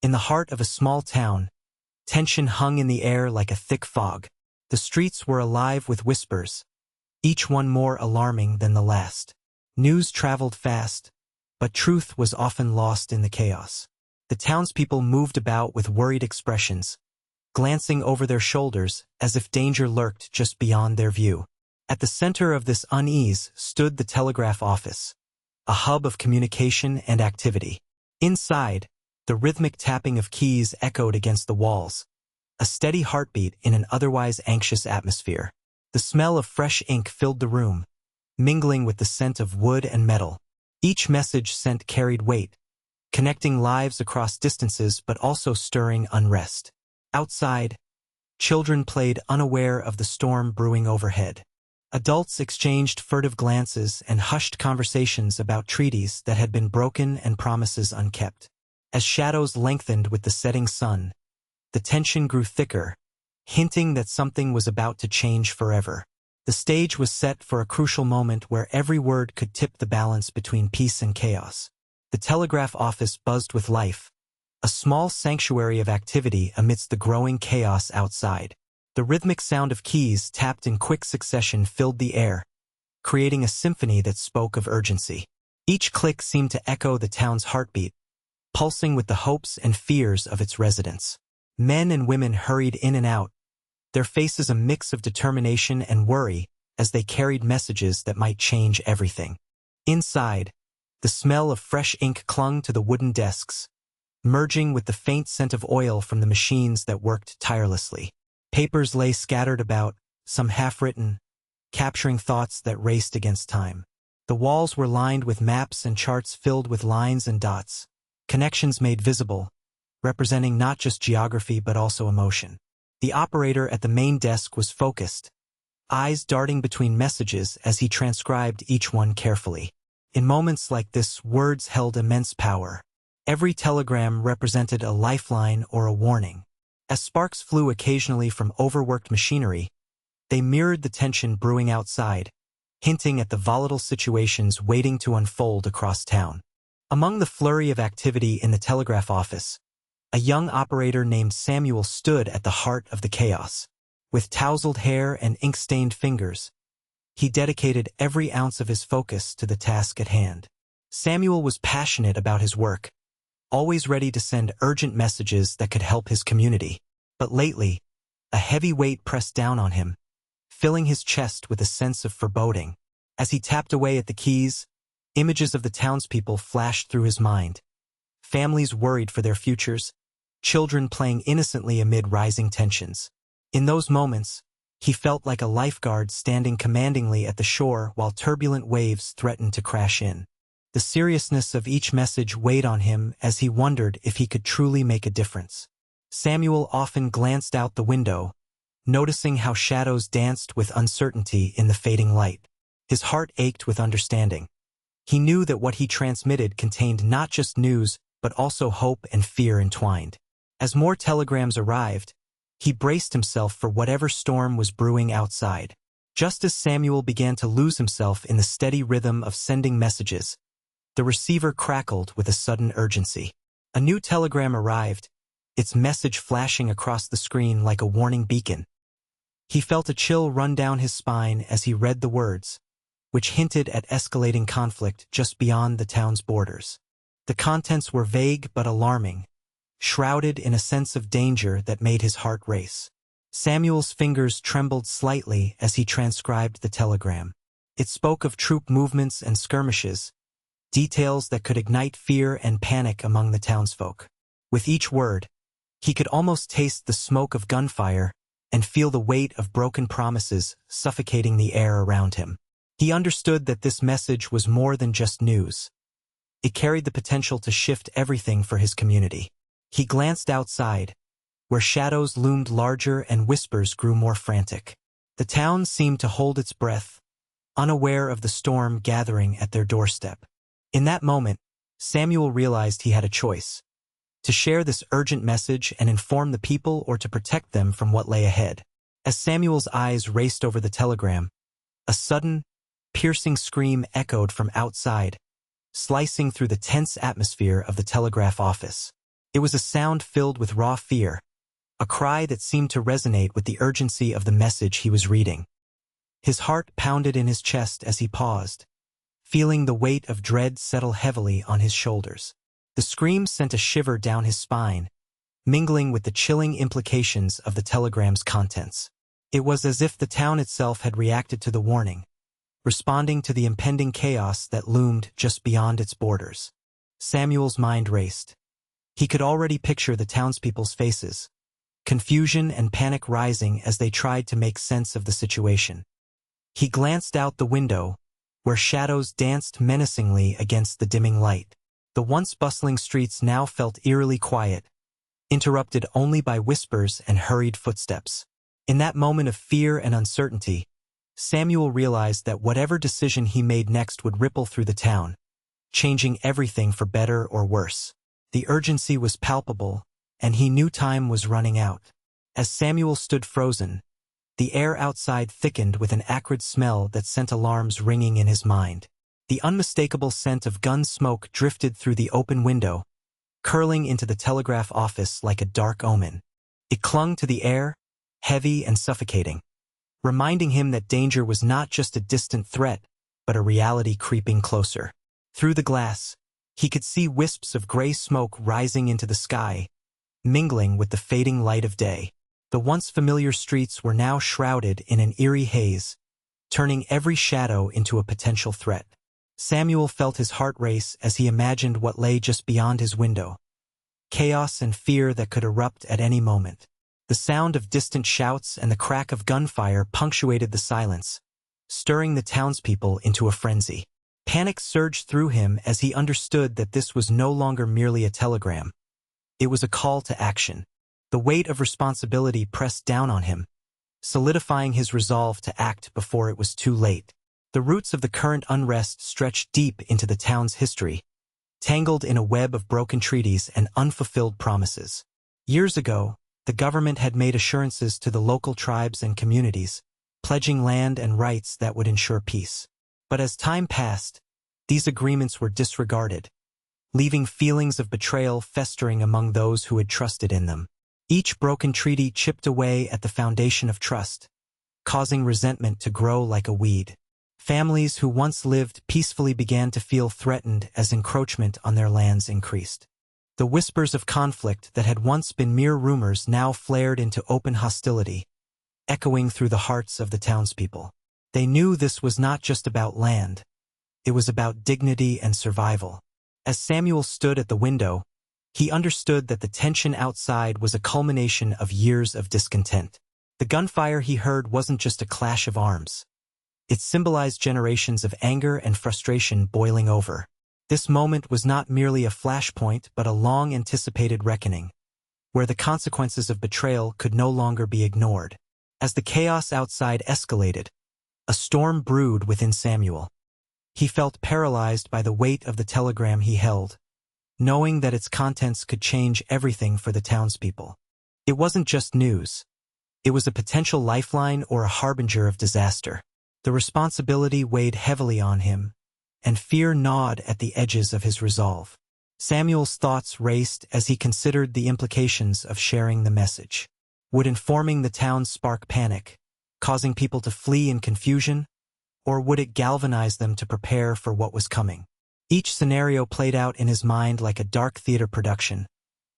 In the heart of a small town, tension hung in the air like a thick fog. The streets were alive with whispers, each one more alarming than the last. News traveled fast, but truth was often lost in the chaos. The townspeople moved about with worried expressions, glancing over their shoulders as if danger lurked just beyond their view. At the center of this unease stood the telegraph office, a hub of communication and activity. Inside, the rhythmic tapping of keys echoed against the walls, a steady heartbeat in an otherwise anxious atmosphere. The smell of fresh ink filled the room, mingling with the scent of wood and metal. Each message sent carried weight, connecting lives across distances but also stirring unrest. Outside, children played unaware of the storm brewing overhead. Adults exchanged furtive glances and hushed conversations about treaties that had been broken and promises unkept. As shadows lengthened with the setting sun, the tension grew thicker, hinting that something was about to change forever. The stage was set for a crucial moment where every word could tip the balance between peace and chaos. The telegraph office buzzed with life, a small sanctuary of activity amidst the growing chaos outside. The rhythmic sound of keys tapped in quick succession filled the air, creating a symphony that spoke of urgency. Each click seemed to echo the town's heartbeat, pulsing with the hopes and fears of its residents. Men and women hurried in and out, their faces a mix of determination and worry as they carried messages that might change everything. Inside, the smell of fresh ink clung to the wooden desks, merging with the faint scent of oil from the machines that worked tirelessly. Papers lay scattered about, some half-written, capturing thoughts that raced against time. The walls were lined with maps and charts filled with lines and dots, connections made visible, representing not just geography but also emotion. The operator at the main desk was focused, eyes darting between messages as he transcribed each one carefully. In moments like this, words held immense power. Every telegram represented a lifeline or a warning. As sparks flew occasionally from overworked machinery, they mirrored the tension brewing outside, hinting at the volatile situations waiting to unfold across town. Among the flurry of activity in the telegraph office, a young operator named Samuel stood at the heart of the chaos. With tousled hair and ink-stained fingers, he dedicated every ounce of his focus to the task at hand. Samuel was passionate about his work, always ready to send urgent messages that could help his community. But lately, a heavy weight pressed down on him, filling his chest with a sense of foreboding. As he tapped away at the keys, images of the townspeople flashed through his mind. Families worried for their futures, children playing innocently amid rising tensions. In those moments, he felt like a lifeguard standing commandingly at the shore while turbulent waves threatened to crash in. The seriousness of each message weighed on him as he wondered if he could truly make a difference. Samuel often glanced out the window, noticing how shadows danced with uncertainty in the fading light. His heart ached with understanding. He knew that what he transmitted contained not just news, but also hope and fear entwined. As more telegrams arrived, he braced himself for whatever storm was brewing outside. Just as Samuel began to lose himself in the steady rhythm of sending messages, the receiver crackled with a sudden urgency. A new telegram arrived, its message flashing across the screen like a warning beacon. He felt a chill run down his spine as he read the words, which hinted at escalating conflict just beyond the town's borders. The contents were vague but alarming, shrouded in a sense of danger that made his heart race. Samuel's fingers trembled slightly as he transcribed the telegram. It spoke of troop movements and skirmishes, details that could ignite fear and panic among the townsfolk. With each word, he could almost taste the smoke of gunfire and feel the weight of broken promises suffocating the air around him. He understood that this message was more than just news. It carried the potential to shift everything for his community. He glanced outside, where shadows loomed larger and whispers grew more frantic. The town seemed to hold its breath, unaware of the storm gathering at their doorstep. In that moment, Samuel realized he had a choice: to share this urgent message and inform the people, or to protect them from what lay ahead. As Samuel's eyes raced over the telegram, a sudden, piercing scream echoed from outside, slicing through the tense atmosphere of the telegraph office. It was a sound filled with raw fear, a cry that seemed to resonate with the urgency of the message he was reading. His heart pounded in his chest as he paused, feeling the weight of dread settle heavily on his shoulders. The scream sent a shiver down his spine, mingling with the chilling implications of the telegram's contents. It was as if the town itself had reacted to the warning, responding to the impending chaos that loomed just beyond its borders. Samuel's mind raced. He could already picture the townspeople's faces, confusion and panic rising as they tried to make sense of the situation. He glanced out the window, where shadows danced menacingly against the dimming light. The once bustling streets now felt eerily quiet, interrupted only by whispers and hurried footsteps. In that moment of fear and uncertainty, Samuel realized that whatever decision he made next would ripple through the town, changing everything for better or worse. The urgency was palpable, and he knew time was running out. As Samuel stood frozen, the air outside thickened with an acrid smell that sent alarms ringing in his mind. The unmistakable scent of gun smoke drifted through the open window, curling into the telegraph office like a dark omen. It clung to the air, heavy and suffocating, reminding him that danger was not just a distant threat, but a reality creeping closer. Through the glass, he could see wisps of gray smoke rising into the sky, mingling with the fading light of day. The once familiar streets were now shrouded in an eerie haze, turning every shadow into a potential threat. Samuel felt his heart race as he imagined what lay just beyond his window, chaos and fear that could erupt at any moment. The sound of distant shouts and the crack of gunfire punctuated the silence, stirring the townspeople into a frenzy. Panic surged through him as he understood that this was no longer merely a telegram. It was a call to action. The weight of responsibility pressed down on him, solidifying his resolve to act before it was too late. The roots of the current unrest stretched deep into the town's history, tangled in a web of broken treaties and unfulfilled promises. Years ago, the government had made assurances to the local tribes and communities, pledging land and rights that would ensure peace. But as time passed, these agreements were disregarded, leaving feelings of betrayal festering among those who had trusted in them. Each broken treaty chipped away at the foundation of trust, causing resentment to grow like a weed. Families who once lived peacefully began to feel threatened as encroachment on their lands increased. The whispers of conflict that had once been mere rumors now flared into open hostility, echoing through the hearts of the townspeople. They knew this was not just about land. It was about dignity and survival. As Samuel stood at the window, he understood that the tension outside was a culmination of years of discontent. The gunfire he heard wasn't just a clash of arms. It symbolized generations of anger and frustration boiling over. This moment was not merely a flashpoint but a long-anticipated reckoning, where the consequences of betrayal could no longer be ignored. As the chaos outside escalated, a storm brewed within Samuel. He felt paralyzed by the weight of the telegram he held, knowing that its contents could change everything for the townspeople. It wasn't just news. It was a potential lifeline or a harbinger of disaster. The responsibility weighed heavily on him, and fear gnawed at the edges of his resolve. Samuel's thoughts raced as he considered the implications of sharing the message. Would informing the town spark panic, causing people to flee in confusion, or would it galvanize them to prepare for what was coming? Each scenario played out in his mind like a dark theater production,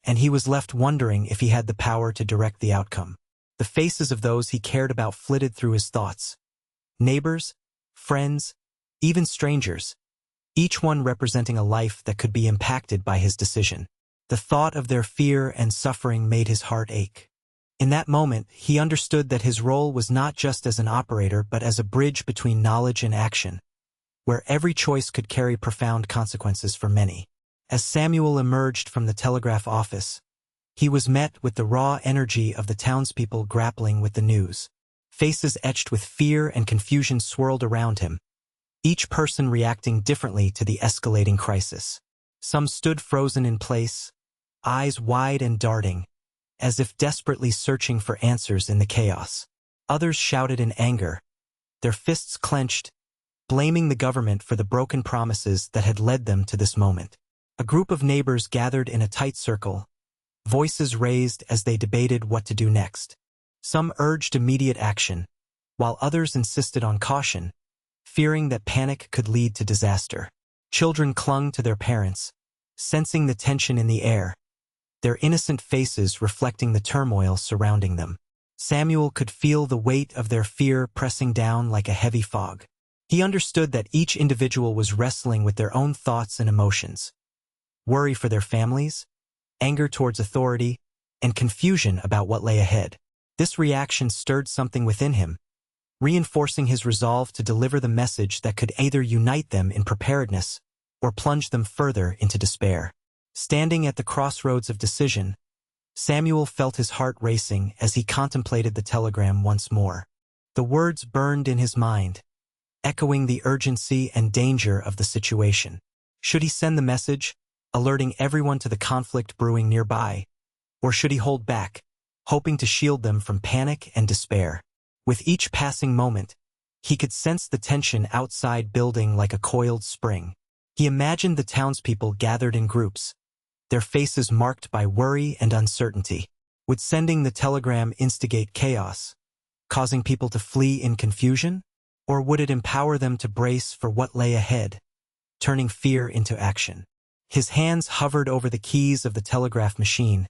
and he was left wondering if he had the power to direct the outcome. The faces of those he cared about flitted through his thoughts. Neighbors, friends, even strangers, each one representing a life that could be impacted by his decision. The thought of their fear and suffering made his heart ache. In that moment, he understood that his role was not just as an operator but as a bridge between knowledge and action, where every choice could carry profound consequences for many. As Samuel emerged from the telegraph office, he was met with the raw energy of the townspeople grappling with the news. Faces etched with fear and confusion swirled around him, each person reacting differently to the escalating crisis. Some stood frozen in place, eyes wide and darting, as if desperately searching for answers in the chaos. Others shouted in anger, their fists clenched, blaming the government for the broken promises that had led them to this moment. A group of neighbors gathered in a tight circle, voices raised as they debated what to do next. Some urged immediate action, while others insisted on caution, fearing that panic could lead to disaster. Children clung to their parents, sensing the tension in the air, their innocent faces reflecting the turmoil surrounding them. Samuel could feel the weight of their fear pressing down like a heavy fog. He understood that each individual was wrestling with their own thoughts and emotions. Worry for their families, anger towards authority, and confusion about what lay ahead. This reaction stirred something within him, reinforcing his resolve to deliver the message that could either unite them in preparedness or plunge them further into despair. Standing at the crossroads of decision, Samuel felt his heart racing as he contemplated the telegram once more. The words burned in his mind, echoing the urgency and danger of the situation. Should he send the message, alerting everyone to the conflict brewing nearby, or should he hold back, hoping to shield them from panic and despair? With each passing moment, he could sense the tension outside building like a coiled spring. He imagined the townspeople gathered in groups, their faces marked by worry and uncertainty. Would sending the telegram instigate chaos, causing people to flee in confusion? Or would it empower them to brace for what lay ahead, turning fear into action? His hands hovered over the keys of the telegraph machine,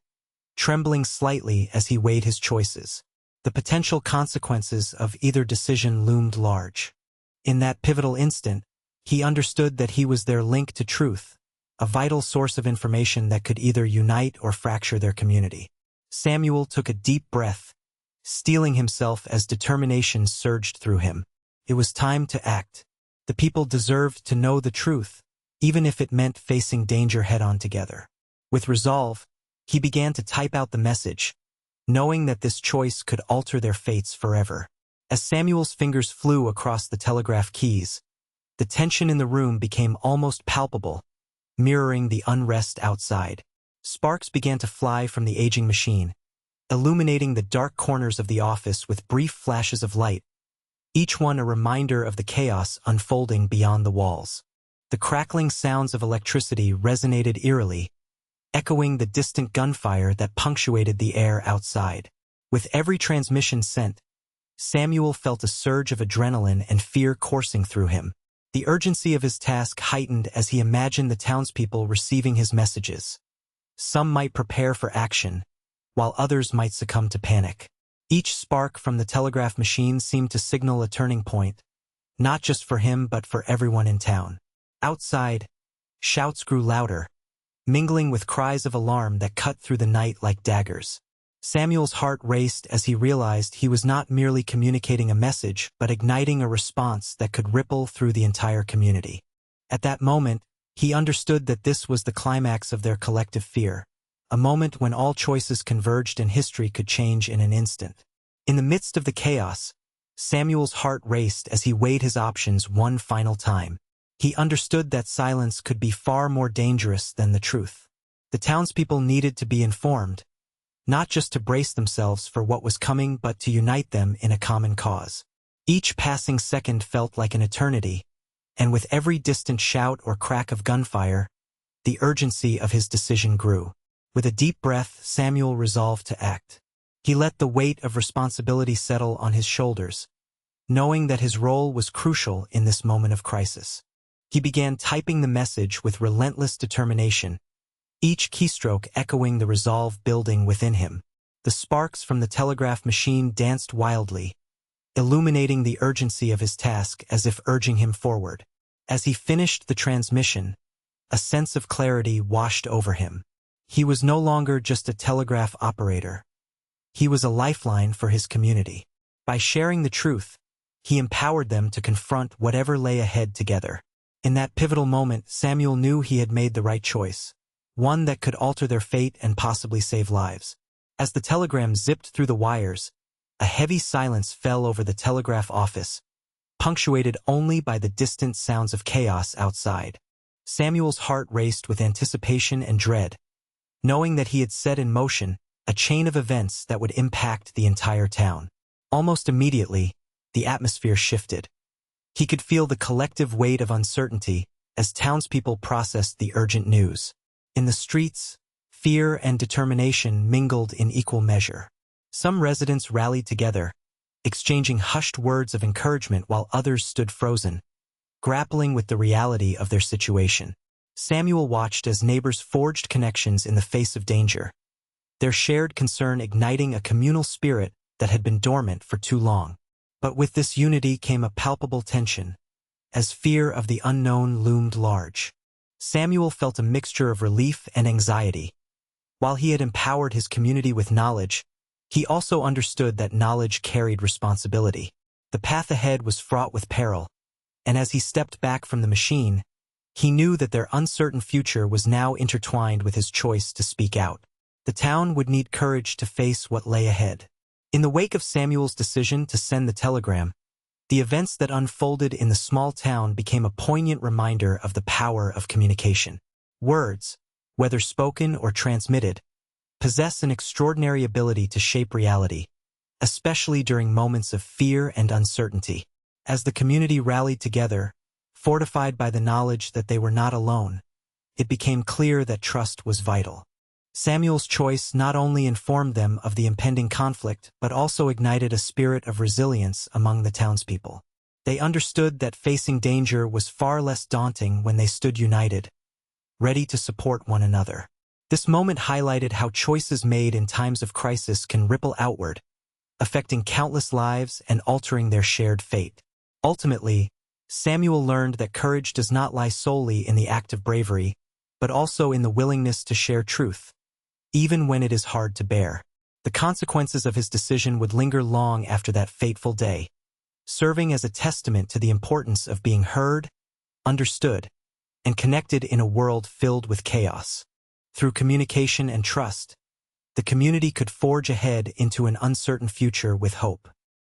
trembling slightly as he weighed his choices. The potential consequences of either decision loomed large. In that pivotal instant, he understood that he was their link to truth, a vital source of information that could either unite or fracture their community. Samuel took a deep breath, steeling himself as determination surged through him. It was time to act. The people deserved to know the truth, even if it meant facing danger head-on together. With resolve, he began to type out the message, knowing that this choice could alter their fates forever. As Samuel's fingers flew across the telegraph keys, the tension in the room became almost palpable, mirroring the unrest outside. Sparks began to fly from the aging machine, illuminating the dark corners of the office with brief flashes of light, each one a reminder of the chaos unfolding beyond the walls. The crackling sounds of electricity resonated eerily, echoing the distant gunfire that punctuated the air outside. With every transmission sent, Samuel felt a surge of adrenaline and fear coursing through him. The urgency of his task heightened as he imagined the townspeople receiving his messages. Some might prepare for action, while others might succumb to panic. Each spark from the telegraph machine seemed to signal a turning point, not just for him but for everyone in town. Outside, shouts grew louder, mingling with cries of alarm that cut through the night like daggers. Samuel's heart raced as he realized he was not merely communicating a message but igniting a response that could ripple through the entire community. At that moment, he understood that this was the climax of their collective fear, a moment when all choices converged and history could change in an instant. In the midst of the chaos, Samuel's heart raced as he weighed his options one final time. He understood that silence could be far more dangerous than the truth. The townspeople needed to be informed, not just to brace themselves for what was coming but to unite them in a common cause. Each passing second felt like an eternity, and with every distant shout or crack of gunfire, the urgency of his decision grew. With a deep breath, Samuel resolved to act. He let the weight of responsibility settle on his shoulders, knowing that his role was crucial in this moment of crisis. He began typing the message with relentless determination, each keystroke echoing the resolve building within him. The sparks from the telegraph machine danced wildly, illuminating the urgency of his task as if urging him forward. As he finished the transmission, a sense of clarity washed over him. He was no longer just a telegraph operator. He was a lifeline for his community. By sharing the truth, he empowered them to confront whatever lay ahead together. In that pivotal moment, Samuel knew he had made the right choice, one that could alter their fate and possibly save lives. As the telegram zipped through the wires, a heavy silence fell over the telegraph office, punctuated only by the distant sounds of chaos outside. Samuel's heart raced with anticipation and dread, knowing that he had set in motion a chain of events that would impact the entire town. Almost immediately, the atmosphere shifted. He could feel the collective weight of uncertainty as townspeople processed the urgent news. In the streets, fear and determination mingled in equal measure. Some residents rallied together, exchanging hushed words of encouragement while others stood frozen, grappling with the reality of their situation. Samuel watched as neighbors forged connections in the face of danger, their shared concern igniting a communal spirit that had been dormant for too long. But with this unity came a palpable tension, as fear of the unknown loomed large. Samuel felt a mixture of relief and anxiety. While he had empowered his community with knowledge, he also understood that knowledge carried responsibility. The path ahead was fraught with peril, and as he stepped back from the machine, he knew that their uncertain future was now intertwined with his choice to speak out. The town would need courage to face what lay ahead. In the wake of Samuel's decision to send the telegram, the events that unfolded in the small town became a poignant reminder of the power of communication. Words, whether spoken or transmitted, possess an extraordinary ability to shape reality, especially during moments of fear and uncertainty. As the community rallied together, fortified by the knowledge that they were not alone, it became clear that trust was vital. Samuel's choice not only informed them of the impending conflict, but also ignited a spirit of resilience among the townspeople. They understood that facing danger was far less daunting when they stood united, ready to support one another. This moment highlighted how choices made in times of crisis can ripple outward, affecting countless lives and altering their shared fate. Ultimately, Samuel learned that courage does not lie solely in the act of bravery, but also in the willingness to share truth, even when it is hard to bear. The consequences of his decision would linger long after that fateful day, serving as a testament to the importance of being heard, understood, and connected in a world filled with chaos. Through communication and trust, the community could forge ahead into an uncertain future with hope.